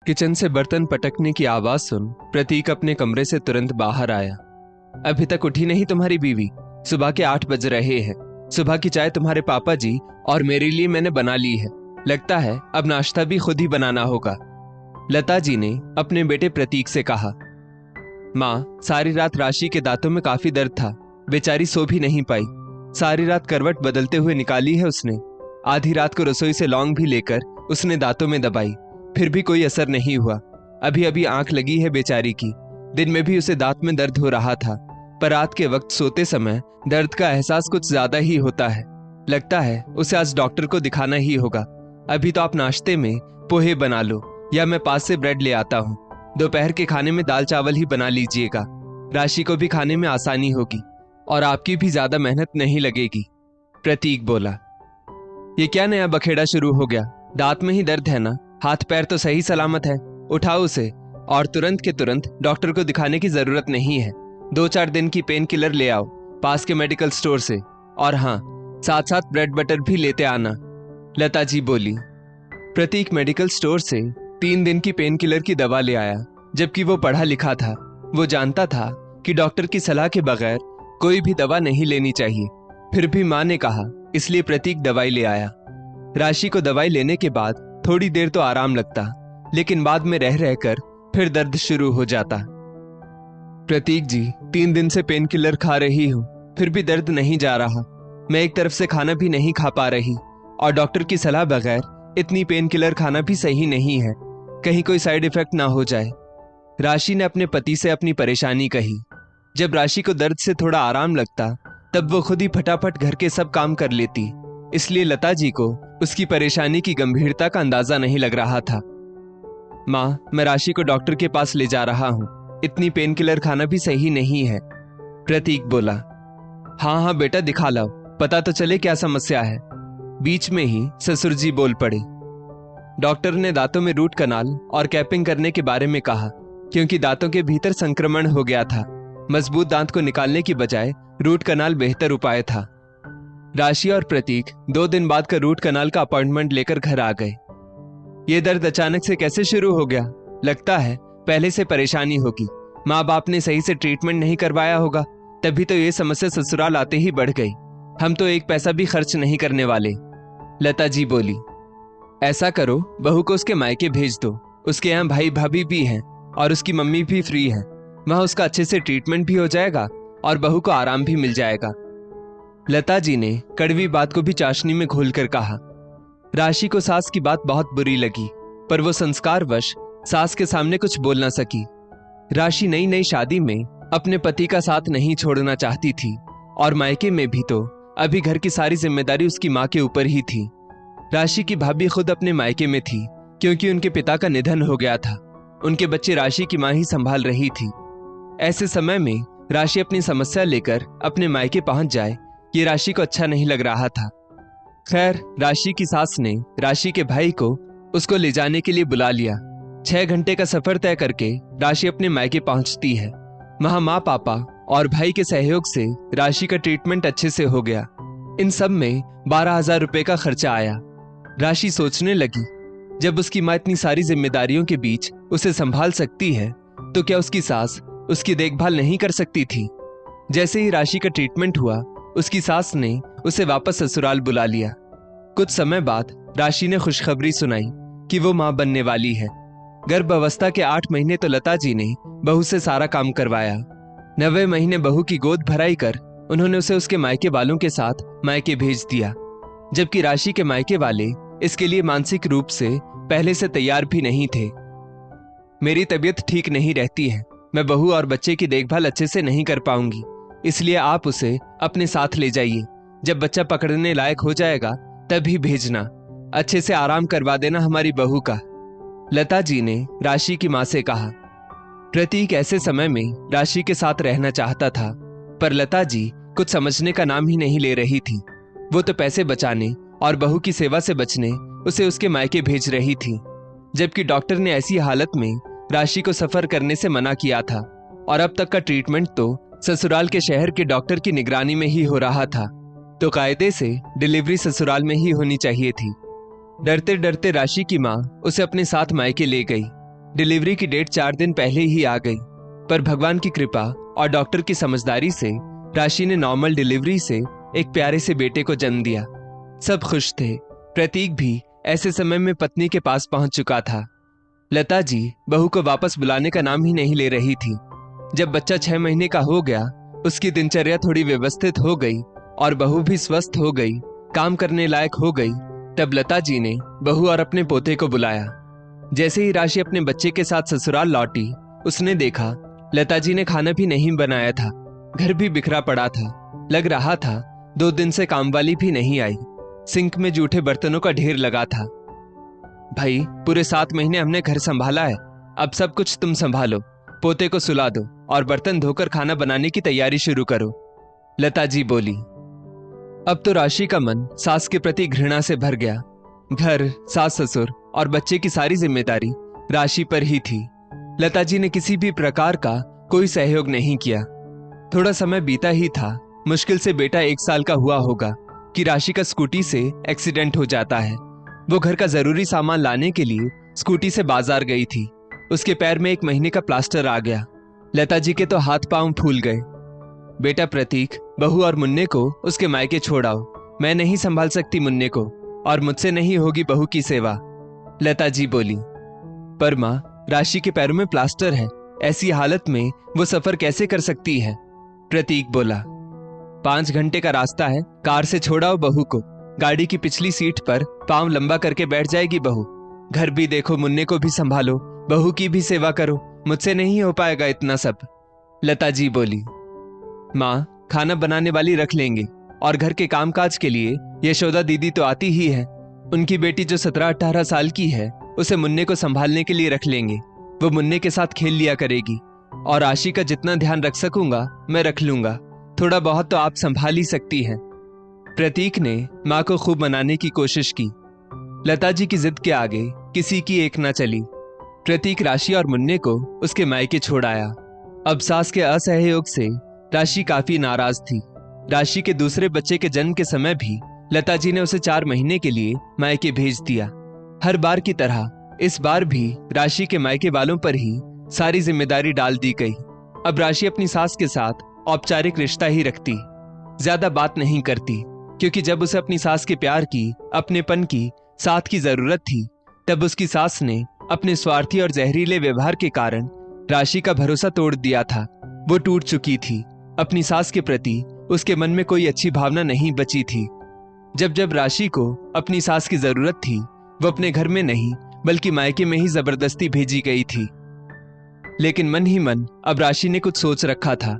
Kitchen से बर्तन पटकने की आवाज सुन प्रतीक अपने कमरे से तुरंत बाहर आया। अभी तक उठी नहीं तुम्हारी बीवी? सुबह के 8 बज रहे हैं। सुबह की चाय तुम्हारे पापा जी और मेरे लिए मैंने बना ली है। लगता है अब नाश्ता भी खुद ही बनाना होगा। लता जी ने अपने बेटे प्रतीक से कहा। माँ, सारी रात राशि के दांतों में काफी दर्द था। बेचारी सो भी नहीं पाई। सारी रात करवट बदलते हुए निकाली है उसने। आधी रात को रसोई से लौंग भी लेकर उसने दांतों में दबाई, फिर भी कोई असर नहीं हुआ। अभी अभी आंख लगी है बेचारी की। दिन में भी उसे दांत में दर्द हो रहा था, पर रात के वक्त सोते समय दर्द का एहसास कुछ ज्यादा ही होता है। लगता है उसे आज डॉक्टर को दिखाना ही होगा। अभी तो आप नाश्ते में पोहे बना लो या मैं पास से ब्रेड ले आता हूँ। दोपहर के खाने में दाल चावल ही बना लीजिएगा। राशि को भी खाने में आसानी होगी और आपकी भी ज्यादा मेहनत नहीं लगेगी। प्रतीक बोला। ये क्या नया बखेड़ा शुरू हो गया? दांत में ही दर्द है ना? हाथ पैर तो सही सलामत है। उठाओ उसे और तुरंत के तुरंत डॉक्टर को दिखाने की जरूरत नहीं है। 2-4 दिन की पेन किलर ले आओ पास के मेडिकल स्टोर से, और हाँ, साथ साथ ब्रेड बटर भी लेते आना, लता जी बोली। प्रतीक मेडिकल स्टोर से 3 दिन की पेन किलर की दवा ले आया। जबकि वो पढ़ा लिखा था, वो जानता था कि डॉक्टर की सलाह के बगैर कोई भी दवा नहीं लेनी चाहिए। फिर भी माँ ने कहा, इसलिए प्रतीक दवाई ले आया। राशि को दवाई लेने के बाद थोड़ी देर तो आराम लगता, लेकिन बाद में रह रहकर फिर दर्द शुरू हो जाता। प्रतीक जी, 3 दिन से पेन किलर खा रही हूँ, फिर भी दर्द नहीं जा रहा। मैं एक तरफ से खाना भी नहीं खा पा रही, और डॉक्टर की सलाह बगैर इतनी पेन किलर खाना भी सही नहीं है, कहीं कोई साइड इफेक्ट ना हो जाए। राशि ने अपने पति से अपनी परेशानी कही। जब राशि को दर्द से थोड़ा आराम लगता, तब वो खुद ही फटाफट घर के सब काम कर लेती, इसलिए लता जी को उसकी परेशानी की गंभीरता का अंदाजा नहीं लग रहा था। माँ, मैं राशि को डॉक्टर के पास ले जा रहा हूँ। इतनी पेन किलर खाना भी सही नहीं है, प्रतीक बोला। हाँ हाँ बेटा, दिखा लाओ, पता तो चले क्या समस्या है। बीच में ही ससुर जी बोल पड़े। डॉक्टर ने दांतों में रूट कनाल और कैपिंग करने के बारे में कहा, क्योंकि दांतों के भीतर संक्रमण हो गया था। मजबूत दांत को निकालने की बजाय रूट कनाल बेहतर उपाय था। राशि और प्रतीक 2 दिन बाद का रूट कनाल का अपॉइंटमेंट लेकर घर आ गए। ये दर्द अचानक से कैसे शुरू हो गया? लगता है पहले से परेशानी होगी। माँ बाप ने सही से ट्रीटमेंट नहीं करवाया होगा, तभी तो ये समस्या ससुराल आते ही बढ़ गई। हम तो एक पैसा भी खर्च नहीं करने वाले, लता जी बोली। ऐसा करो, बहू को उसके मायके भेज दो। उसके यहाँ भाई भाभी भी हैं और उसकी मम्मी भी फ्री है। वहां उसका अच्छे से ट्रीटमेंट भी हो जाएगा और बहू को आराम भी मिल जाएगा। लता जी ने कड़वी बात को भी चाशनी में घोलकर कहा। राशि को सास की बात बहुत बुरी लगी, पर वो संस्कारवश सास के सामने कुछ बोल ना सकी। राशि नई नई शादी में अपने पति का साथ नहीं छोड़ना चाहती थी, और मायके में भी तो अभी घर की सारी जिम्मेदारी उसकी माँ के ऊपर ही थी। राशि की भाभी खुद अपने मायके में थी, क्योंकि उनके पिता का निधन हो गया था। उनके बच्चे राशि की माँ ही संभाल रही थी। ऐसे समय में राशि अपनी समस्या लेकर अपने मायके पहुंच जाए, ये राशि को अच्छा नहीं लग रहा था। खैर, राशि की सास ने राशि के भाई को उसको ले जाने के लिए बुला लिया। 6 घंटे का सफर तय करके राशि अपने मायके पहुंचती है। वहां माँ पापा और भाई के सहयोग से राशि का ट्रीटमेंट अच्छे से हो गया। इन सब में 12,000 रुपए का खर्चा आया। राशि सोचने लगी, जब उसकी माँ इतनी सारी जिम्मेदारियों के बीच उसे संभाल सकती है, तो क्या उसकी सास उसकी देखभाल नहीं कर सकती थी? जैसे ही राशि का ट्रीटमेंट हुआ, उसकी सास ने उसे वापस ससुराल बुला लिया। कुछ समय बाद राशि ने खुशखबरी सुनाई कि वो मां बनने वाली है। गर्भ अवस्था के 8 महीने तो लता जी ने बहू से सारा काम करवाया। 9वें महीने बहू की गोद भराई कर उन्होंने उसे उसके मायके वालों के साथ मायके भेज दिया, जबकि राशि के मायके वाले इसके लिए मानसिक रूप से पहले से तैयार भी नहीं थे। मेरी तबीयत ठीक नहीं रहती है, मैं बहू और बच्चे की देखभाल अच्छे से नहीं कर पाऊंगी, इसलिए आप उसे अपने साथ ले जाइए। जब बच्चा पकड़ने लायक हो जाएगा तभी भेजना। अच्छे से आराम करवा देना हमारी बहू का, लता जी ने राशि की मां से कहा। प्रतीक ऐसे समय में राशि के साथ रहना चाहता था, पर लता जी कुछ समझने का नाम ही नहीं ले रही थी। वो तो पैसे बचाने और बहू की सेवा से बचने उसे उसके मायके भेज रही थी, जबकि डॉक्टर ने ऐसी हालत में राशि को सफर करने से मना किया था, और अब तक का ट्रीटमेंट तो ससुराल के शहर के डॉक्टर की निगरानी में ही हो रहा था, तो कायदे से डिलीवरी ससुराल में ही होनी चाहिए थी। डरते डरते राशि की माँ उसे अपने साथ मायके ले गई। डिलीवरी की डेट 4 दिन पहले ही आ गई, पर भगवान की कृपा और डॉक्टर की समझदारी से राशि ने नॉर्मल डिलीवरी से एक प्यारे से बेटे को जन्म दिया। सब खुश थे। प्रतीक भी ऐसे समय में पत्नी के पास पहुंच चुका था। लता जी बहू को वापस बुलाने का नाम ही नहीं ले रही थी। जब बच्चा 6 महीने का हो गया, उसकी दिनचर्या थोड़ी व्यवस्थित हो गई और बहू भी स्वस्थ हो गई, काम करने लायक हो गई, तब लता जी ने बहू और अपने पोते को बुलाया। जैसे ही राशि अपने बच्चे के साथ ससुराल लौटी, उसने देखा लता जी ने खाना भी नहीं बनाया था, घर भी बिखरा पड़ा था। लग रहा था 2 दिन से कामवाली भी नहीं आई। सिंक में जूठे बर्तनों का ढेर लगा था। भाई, पूरे 7 महीने हमने घर संभाला है, अब सब कुछ तुम संभालो। पोते को सुला दो और बर्तन धोकर खाना बनाने की तैयारी शुरू करो, लता जी बोली। अब तो राशि का मन सास के प्रति घृणा से भर गया। घर, सास ससुर और बच्चे की सारी जिम्मेदारी राशि पर ही थी। लता जी ने किसी भी प्रकार का कोई सहयोग नहीं किया। थोड़ा समय बीता ही था, मुश्किल से बेटा 1 साल का हुआ होगा कि राशि का स्कूटी से एक्सीडेंट हो जाता है। वो घर का जरूरी सामान लाने के लिए स्कूटी से बाजार गई थी। उसके पैर में 1 महीने का प्लास्टर आ गया। लता जी के तो हाथ पांव फूल गए। बेटा प्रतीक, बहू और मुन्ने को उसके मायके छोड़ आओ। मैं नहीं संभाल सकती मुन्ने को, और मुझसे नहीं होगी बहू की सेवा, लता जी बोली। पर मां, राशि के पैरों में प्लास्टर है, ऐसी हालत में वो सफर कैसे कर सकती है, प्रतीक बोला। 5 घंटे का रास्ता है, कार से छोड़ाओ बहू को। गाड़ी की पिछली सीट पर पांव लंबा करके बैठ जाएगी बहू। घर भी देखो, मुन्ने को भी संभालो, बहू की भी सेवा करो। मुझसे नहीं हो पाएगा इतना सब, लता जी बोली। माँ, खाना बनाने वाली रख लेंगे, और घर के कामकाज के लिए यशोदा दीदी तो आती ही है। उनकी बेटी जो 17-18 साल की है, उसे मुन्ने को संभालने के लिए रख लेंगे। वो मुन्ने के साथ खेल लिया करेगी, और आशी का जितना ध्यान रख सकूंगा मैं रख लूंगा। थोड़ा बहुत तो आप संभाल ही सकती हैं। प्रतीक ने माँ को खूब मनाने की कोशिश की। लता जी की जिद के आगे किसी की एक ना चली। प्रतीक राशि और मुन्ने को उसके मायके छोड़ आया। अब सास के असहयोग से राशि काफी नाराज थी। राशि के दूसरे बच्चे के जन्म के समय भी लता जी ने उसे 4 महीने के लिए मायके भेज दिया। हर बार की तरह इस बार भी राशि के मायके वालों पर ही सारी जिम्मेदारी डाल दी गई। अब राशि अपनी सास के साथ औपचारिक रिश्ता ही रखती, ज्यादा बात नहीं करती, क्योंकि जब उसे अपनी सास के प्यार की, अपनेपन की, साथ की जरूरत थी, तब उसकी सास ने अपने स्वार्थी और जहरीले व्यवहार के कारण राशि का भरोसा तोड़ दिया था। वो टूट चुकी थी। अपनी सास के प्रति उसके मन में कोई अच्छी भावना नहीं बची थी। जब जब राशि को अपनी सास की जरूरत थी, वो अपने घर में नहीं बल्कि मायके में ही जबरदस्ती भेजी गई थी। लेकिन मन ही मन अब राशि ने कुछ सोच रखा था।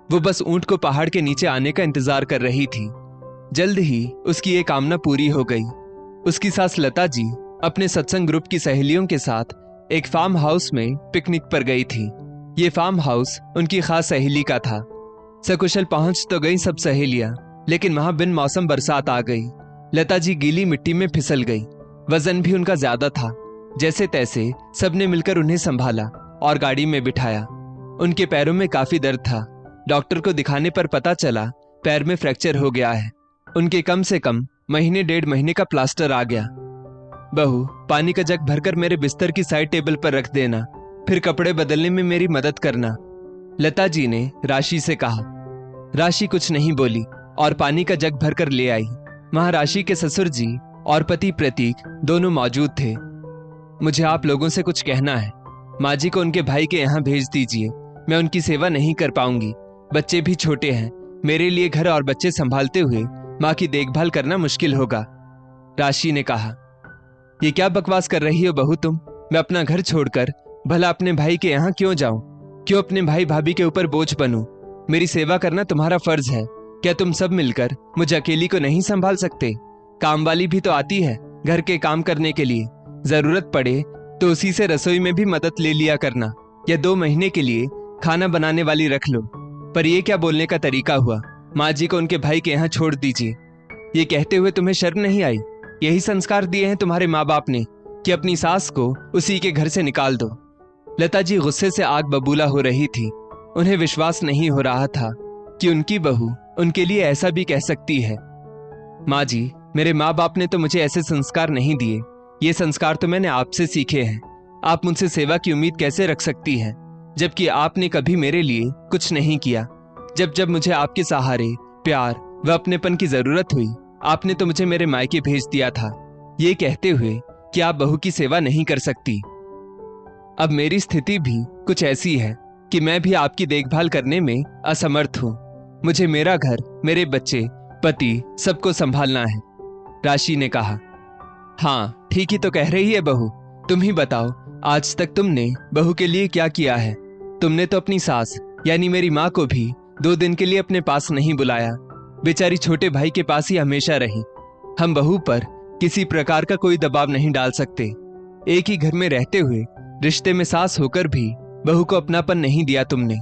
वो बस ऊंट को पहाड़ के नीचे आने का इंतजार कर रही थी। जल्द ही उसकी एक कामना पूरी हो गई। उसकी सास लता जी अपने सत्संग ग्रुप की सहेलियों के साथ एक फार्म हाउस में पिकनिक पर गई थी। ये फार्म हाउस उनकी खास सहेली का था। सकुशल पहुंच तो गई सब सहेलियां, लेकिन वहां बिन मौसम बरसात आ गई। लता जी गीली मिट्टी में फिसल गई। वजन भी उनका ज्यादा था। जैसे तैसे सबने मिलकर उन्हें संभाला और गाड़ी में बिठाया। उनके पैरों में काफी दर्द था। डॉक्टर को दिखाने पर पता चला पैर में फ्रैक्चर हो गया है। उनके कम से कम महीने 1.5 महीने का प्लास्टर आ गया। बहू, पानी का जग भरकर मेरे बिस्तर की साइड टेबल पर रख देना, फिर कपड़े बदलने में मेरी मदद करना, लता जी ने राशि से कहा। राशि कुछ नहीं बोली और पानी का जग भरकर ले आई। वहां राशि के ससुर जी और पति प्रतीक दोनों मौजूद थे। मुझे आप लोगों से कुछ कहना है। माँ जी को उनके भाई के यहाँ भेज दीजिए। मैं उनकी सेवा नहीं कर पाऊंगी। बच्चे भी छोटे हैं। मेरे लिए घर और बच्चे संभालते हुए माँ की देखभाल करना मुश्किल होगा, राशि ने कहा। ये क्या बकवास कर रही हो बहू तुम? मैं अपना घर छोड़कर भला अपने भाई के यहाँ क्यों जाऊं? क्यों अपने भाई भाभी के ऊपर बोझ बनूं? मेरी सेवा करना तुम्हारा फर्ज है। क्या तुम सब मिलकर मुझे अकेली को नहीं संभाल सकते? काम वाली भी तो आती है घर के काम करने के लिए। जरूरत पड़े तो उसी से रसोई में भी मदद ले लिया करना, या 2 महीने के लिए खाना बनाने वाली रख लो। पर यह क्या बोलने का तरीका हुआ? माँ जी को उनके भाई के यहाँ छोड़ दीजिए। ये कहते हुए तुम्हें शर्म नहीं आई? यही संस्कार दिए हैं तुम्हारे माँ बाप ने कि अपनी सास को उसी के घर से निकाल दो। लता जी गुस्से से आग बबूला हो रही थी। उन्हें विश्वास नहीं हो रहा था कि उनकी बहू उनके लिए ऐसा भी कह सकती है। माँ जी, मेरे माँ बाप ने तो मुझे ऐसे संस्कार नहीं दिए। ये संस्कार तो मैंने आपसे सीखे हैं। आप मुझसे सेवा की उम्मीद कैसे रख सकती हैं, जबकि आपने कभी मेरे लिए कुछ नहीं किया। जब जब मुझे आपके सहारे, प्यार व अपनेपन की जरूरत हुई, आपने तो मुझे मेरे मायके भेज दिया था, ये कहते हुए कि आप बहू की सेवा नहीं कर सकती। अब मेरी स्थिति भी कुछ ऐसी है कि मैं भी आपकी देखभाल करने में असमर्थ हूँ। मुझे मेरा घर, मेरे बच्चे, पति सबको संभालना है, राशि ने कहा। हाँ, ठीक ही तो कह रही है बहू। तुम ही बताओ, आज तक तुमने बहू के लिए क्या किया है? तुमने तो अपनी सास यानी मेरी माँ को भी 2 दिन के लिए अपने पास नहीं बुलाया। बेचारी छोटे भाई के पास ही हमेशा रही। हम बहू पर किसी प्रकार का कोई दबाव नहीं डाल सकते। एक ही घर में रहते हुए रिश्ते में सास होकर भी बहू को अपनापन नहीं दिया तुमने।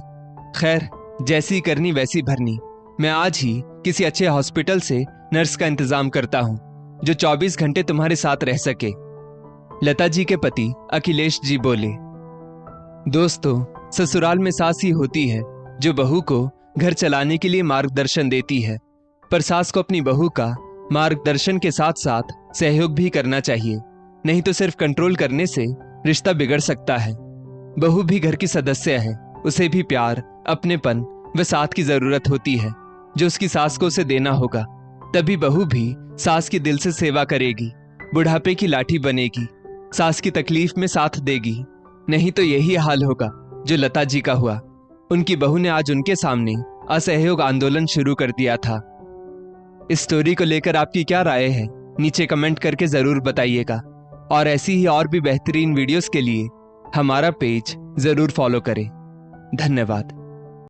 खैर, जैसी करनी वैसी भरनी। मैं आज ही किसी अच्छे हॉस्पिटल से नर्स का इंतजाम करता हूँ जो 24 घंटे तुम्हारे साथ रह सके। लता जी के पति अखिलेश जी बोले। दोस्तों, ससुराल में सास ही होती है जो बहू को घर चलाने के लिए मार्गदर्शन देती है, पर सास को अपनी बहू का मार्गदर्शन के साथ साथ सहयोग भी करना चाहिए, नहीं तो सिर्फ कंट्रोल करने से रिश्ता बिगड़ सकता है। बहू भी घर की सदस्य है, उसे भी प्यार, अपनेपन व साथ की जरूरत होती है जो उसकी सास को उसे देना होगा। तभी बहू भी सास की दिल से सेवा करेगी, बुढ़ापे की लाठी बनेगी, सास की तकलीफ में साथ देगी। नहीं तो यही हाल होगा जो लता जी का हुआ। उनकी बहू ने आज उनके सामने असहयोग आंदोलन शुरू कर दिया था। इस स्टोरी को लेकर आपकी क्या राय है, नीचे कमेंट करके जरूर बताइएगा। और ऐसी ही और भी बेहतरीन वीडियोस के लिए हमारा पेज जरूर फॉलो करें। धन्यवाद।